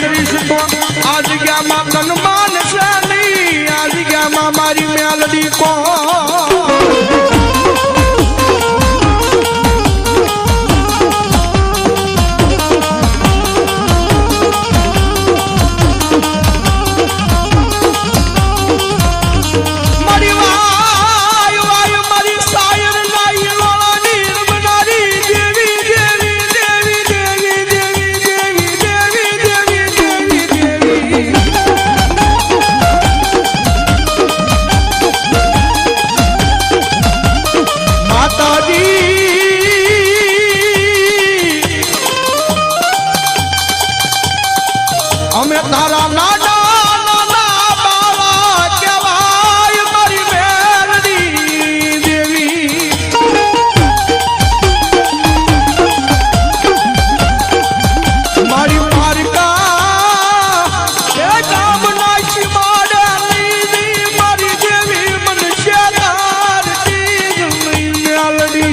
કરીશ તો આ જગ્યામાં કનમાન છે નહીં, આ જગ્યામાં મારી મેલડી અમે તારા નાના નાના બાળા કહેવાય મારી મેલડી દેવી। મારી પારકા એ ગામ નાશી માડે લીધી મારી દેવી મને શેદાર મેલડી।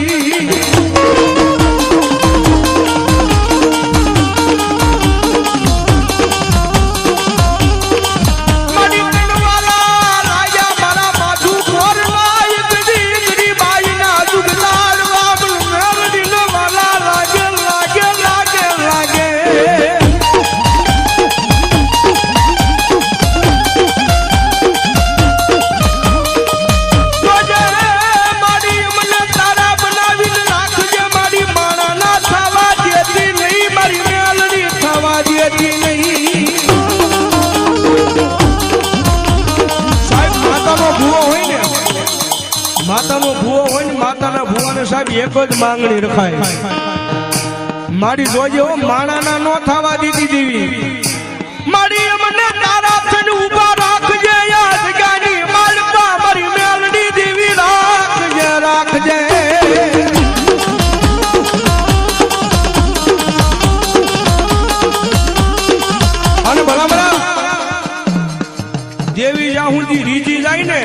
માતાનો ભૂવો હોય ને માતાના ભૂવાને સાહેબ એક જ માંગણી રખાય, મારી જોજે માણાના નો થવા દીધી દેવી। મારી અમને તારા થઈને ઊભા રાખજે યાદ ગાની માલપા મારી મેલડી દેવી રાખજે રાખજે। અને ભલા દેવી જ્યાં સુધી રીજી જાય ને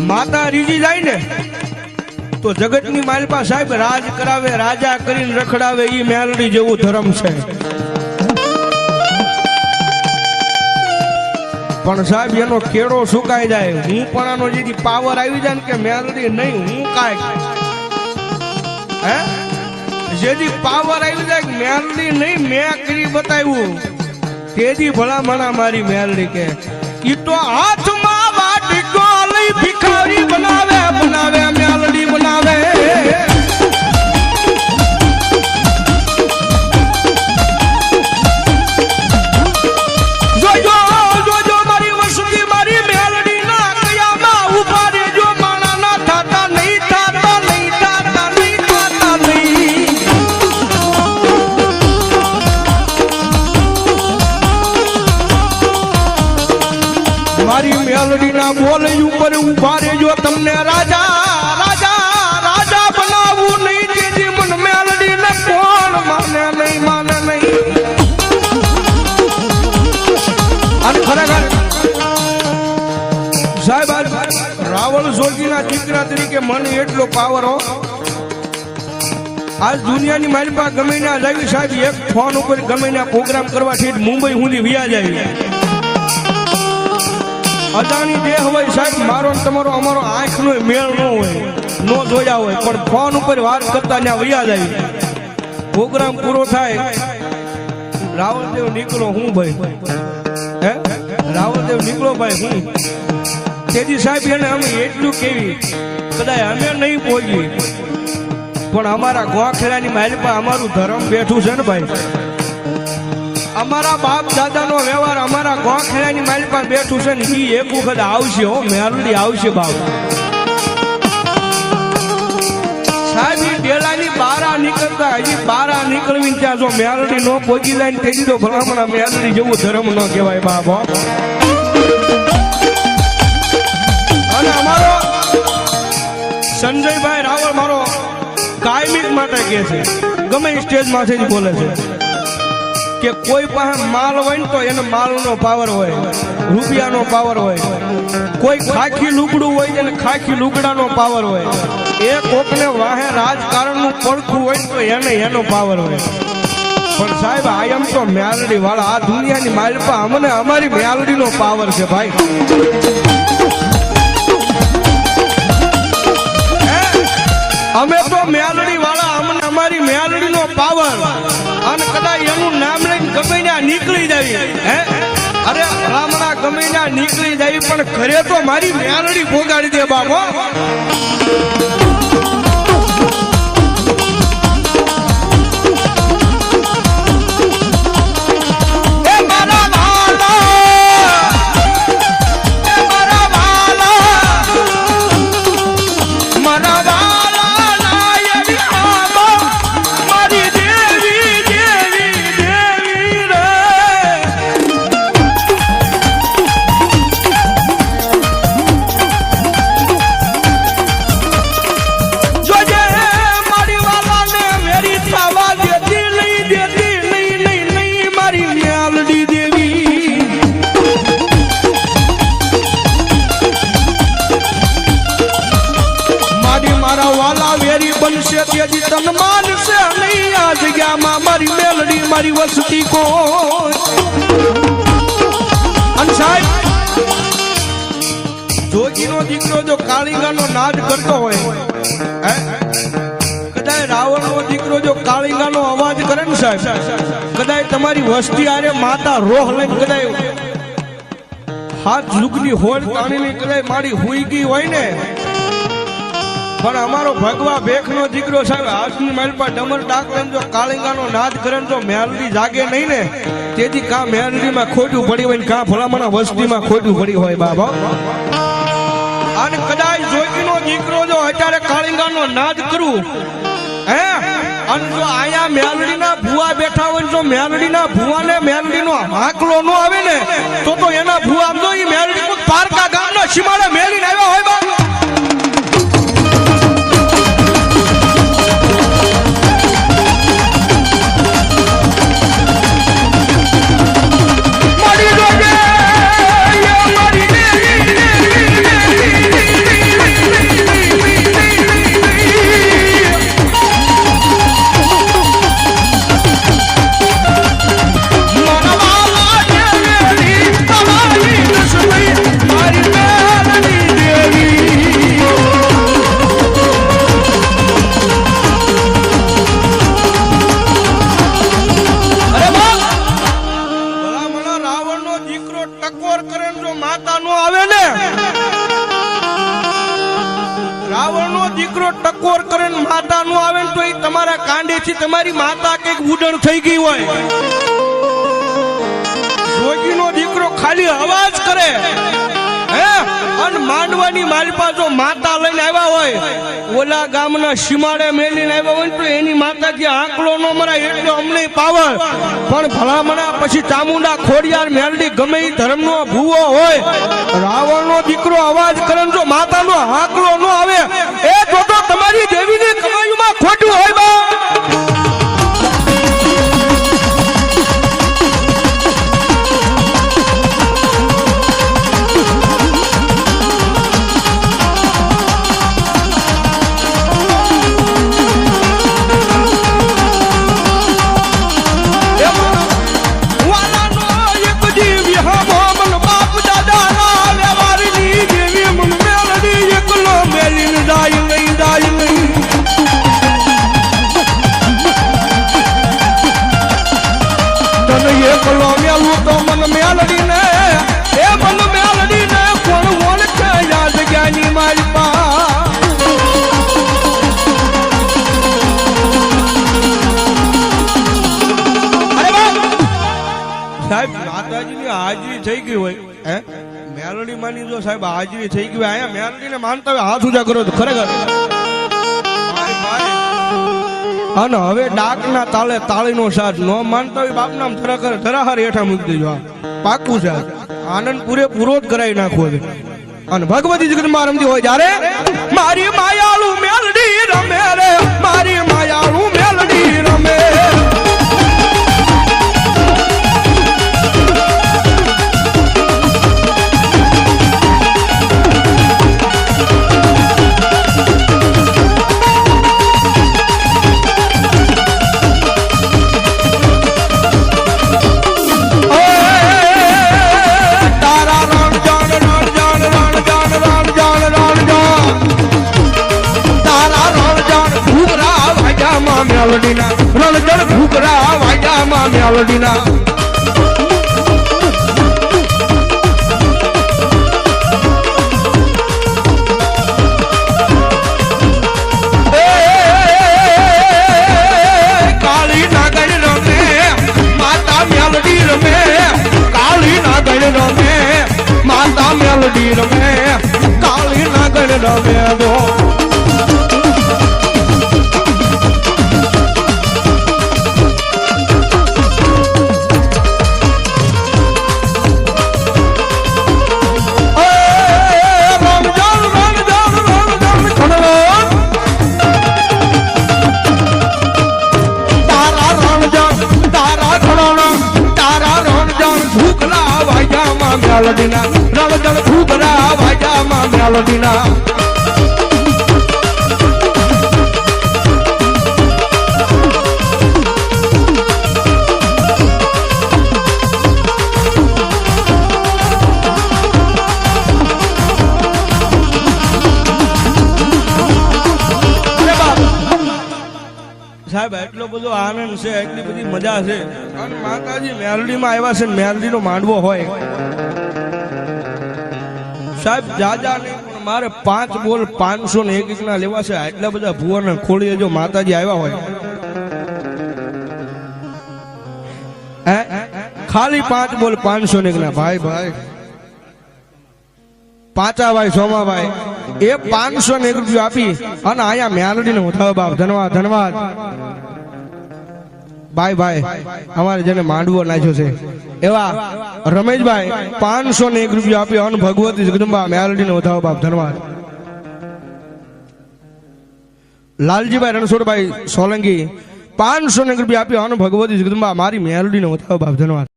માતા રીજી જાય ને તો જગતની માલપા સાહેબ રાજ કરાવે, રાજા કરીને રખડાવે, ઈ મેલડી જેવું ધર્મ છે। પણ સાહેબ એનો કેળો સુકાઈ જાય, હું પણ આનો જેથી પાવર આવી જાય ને કે મેલડી નહીં હું કાંઈ હે જેથી પાવર આવી જાય મેલડી નહીં મેં કરી બતાવ્યું તેજી ભલા મણા મારી મેલડી કે ઈ તો હાથમાં વાટકો લઈ ભિખારી બનાવે બનાવે મેલડી બનાવે। જોજો જોજો મારી વસતી મારી મેલડી ના કયામાં ઉભા રેજો માણા ના થાતા નહીં થાતા નહીં થાતા નહીં થાતા નહીં। મારી મેલડી ના બોલ ઉપર ઉભા રેજો તમને રાજા રાજા રાજા બનાવવું નહીં તેથી મન મેલડી ને કોણ માને નહીં માને નહીં। અને ખરેખર સાહેબ રાવળ જોગીના દીકરા તરીકે મને એટલો પાવર હો, આજ દુનિયાની મારી પાસે ગમે ના જાવી સાહેબ એક ફોન ઉપર ગમે ના પ્રોગ્રામ કરવાથી મુંબઈ સુધી વિયા જાય। અદાણી દેહ હોય સાહેબ મારો તમારો અમારો આંખ નો મેળ ન હોય નો જોયા હોય પણ ફોન ઉપર વાત કરતા ત્યાં વયા જાય, પ્રોગ્રામ પૂરો થાય રાવળદેવ નીકળો હું ભાઈ હે રાવળદેવ નીકળો ભાઈ હું તેથી સાહેબ એને અમે એટલું કેવી કદાચ અમે નહીં પહોંચી પણ અમારા ગોખેરાની માલપા અમારું ધર્મ બેઠું છે ને ભાઈ, અમારા બાપ દાદાનો વ્યવહાર અમારા ગોખેરાની માલપા બેઠું છે ને ઈ એક વખત આવશે હો મેલડી આવશે બાપ સાહેબ। ઈ ડેલાની બારા નીકળતા હજી બારા નીકળવી ત્યાં જો મેલડી નો પહોંચી જાય ને તેજી તો ભલામણા મેલડી જેવું ધર્મ ન કહેવાય બાપ। અને અમારો સંજયભાઈ રાવળ મારો કાયમિક માટે કહે છે ગમે સ્ટેજ માંથી જ બોલે છે કે કોઈ પાસે માલ હોય ને તો એને માલનો પાવર હોય, રૂપિયાનો પાવર હોય, કોઈ ખાખી લુગડું હોય એને ખાખી લુગડાનો પાવર હોય, એ કોકને વાહે રાજકારણનું પડખું હોય તો એને એનો પાવર હોય। પણ સાહેબ આઈ એમ તો મેલડી વાળા આ દુનિયાની માલપા અમને અમારી મેલડીનો પાવર છે ભાઈ. અમે તો મેલડી વાળા અમને અમારી મેલડીનો પાવર અને કદાચ એનું નામ લઈને ગમે ત્યાં નીકળી જાય હે અરે ભલામણા ગમે ત્યાં નીકળી જાય પણ ઘરે તો મારી મેલડી ભોગાડી દે બાબો. મારી મેલડી મારી વસતી કો જોગીનો દીકરો જો કાળીંગાનો નાદ કરતો હોય કદાચ રાવણનો દીકરો જો કાળીંગાનો અવાજ કરે ને સાહેબ કદાચ તમારી વસ્તી આરે માતા રોહ લઈને કદાચ હાથ લુગની હોલ તાણીને કદાચ મારી હુઈ ગઈ હોય ને પણ અમારો ભગવા ભેખનો દીકરો સાહેબ હાથની માલપા ડમર ડાક લઈને જો કાળીંગાનો નાદ કરે તો મેલડી જાગે નહીં ને તેથી કા મેલડીમાં ખોટું પડી હોય ને કા ભલામણા વસ્તીમાં ખોટું પડી હોય બાબા. અને કદાચ જોગીનો દીકરો જો અત્યારે કાળીંગાનો નાદ કરું હે અને જો આયા મેલડીના ભુવા બેઠા હોય જો મેલડીના ભુવાને મેલડીનો હાકલો ન આવે ને તો એના ભુવા આમ તો એ મેલડી પારકા ગામના સીમાડે મેલીને આવ્યા હોય બાબા. ટકોર કરે માતા નું આવે તો એ તમારા કાંડે થી તમારી માતા કઈક ઉડણ થઈ ગઈ હોય. જોગીનો દીકરો ખાલી અવાજ કરે હે અને માંડવાની માલપા જો માતા લઈને આવ્યા હોય ઓલા ગામના સીમાડે મેલીને આવ્યા હોય તો એની માતાજી આંકલો નો મરાય એટલો અમને પાવર. પણ ભલામણા પછી ચામુંડા ખોડિયાર મેલડી ગમે એ ધર્મનો ભૂવો હોય રાવણનો દીકરો અવાજ કરે જો માતાનો આંકલો નો આવે એ તો તમારી દેવીની કમાઈમાં ખોટું હોય બા. હાજરી થઈ ગઈ હોય હે મેલડી માની જો સાહેબ હાજરી થઈ ગઈ હોય અહીંયા મેલડી ને માનતા હોય હાથ ઊંચા કરો તો ખરેખર અને હવે ડાક ના તાલે તાળી નો સાથ નો માનતા હોય બાપ નામ ધરાહર હેઠા મૂકી દેજો. પાકું છે આનંદ પૂરેપૂરો જ કરાવી નાખવો છે. અને ભગવતી જગત માં રમતી હોય જ્યારે મારી માયાળુ મેલડી રમે રે મારી માયાળુ મેલડી રમે મેલડીના રણજણ ઘૂઘરા વાજામાં મેલડીના કાળી નાગણ રમે માતા મેલડી રમે કાળી નાગણ રમે માતા મેલડી રમે કાળી નાગણ રમે દો મેલડીના રણજણ ઘૂઘરા વાજામાં મેલડીના સાહેબ એટલો બધો આનંદ છે એટલી બધી મજા છે અને માતાજી મેલડીમાં આવ્યા છે મેલડીનો માંડવો હોય સાહેબ જાજા ને મારે 5 બોલ 501 ના લેવા છે આટલા બધા ભુવન ખોળીએ જો માતાજી આવ્યા હોય ખાલી 5 બોલ 501 ના ભાઈ ભાઈ પાંચાભાઈ સોમાભાઈ એ 501 રૂપિયા આપી અને અહીંયા મેલડીને વધાવો બાપ ધન્યવાદ ધન્યવાદ ભાઈ ભાઈ અમારે જેને માંડવો નાખ્યો છે એવા રમેશભાઈ 501 રૂપિયા આપી અન ભગવતી જગદંબા મેલડીને વધાવો બાપ ધન્યવાદ લાલજીભાઈ રણછોડભાઈ સોલંકી 501 રૂપિયા આપી અન ભગવતી જગદંબા મારી મેલડીને વધાવો બાપ ધન્યવાદ